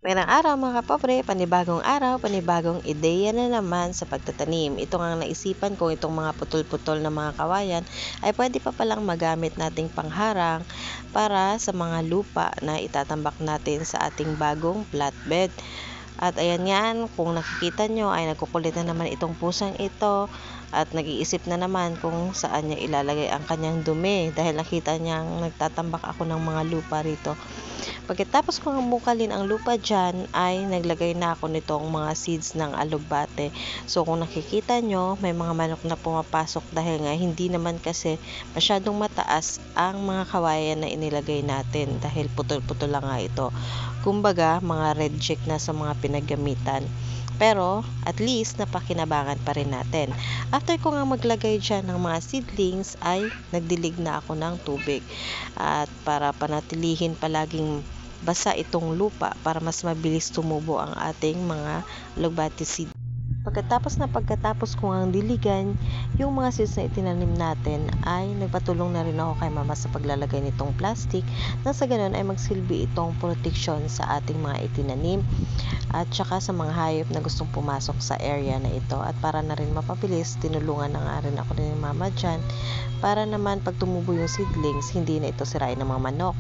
Magandang araw mga kapobre, panibagong araw, panibagong ideya na naman sa pagtatanim. Ito nga naisipan ko, itong mga putol-putol na mga kawayan ay pwede pa palang magamit nating pangharang para sa mga lupa na itatambak natin sa ating bagong flatbed. At ayan yan, kung nakikita nyo ay nagkukulit na naman itong pusang ito at nag-iisip na naman kung saan niya ilalagay ang kanyang dumi dahil nakita niyang nagtatambak ako ng mga lupa rito. Pagkatapos kong bukalin ang lupa dyan ay naglagay na ako nitong mga seeds ng alugbate. So kung nakikita nyo, may mga manok na pumapasok dahil nga hindi naman kasi masyadong mataas ang mga kawayan na inilagay natin dahil putol-putol lang nga ito. Kumbaga, mga reject na sa mga pinaggamitan. Pero, at least, napakinabangan pa rin natin. After ko nga maglagay dyan ng mga seedlings, ay nagdilig na ako ng tubig. At para panatilihin palaging basa itong lupa para mas mabilis tumubo ang ating mga alugbate seed. Pagkatapos ko ang diligan, yung mga seeds na itinanim natin ay nagpatulong na rin ako kay mama sa paglalagay nitong plastic nang sa ganun ay magsilbi itong protection sa ating mga itinanim at saka sa mga hayop na gustong pumasok sa area na ito. At para na rin mapabilis, tinulungan na nga rin ako ni mama dyan para naman pag tumubo yung seedlings, hindi na ito sirain ng mga manok.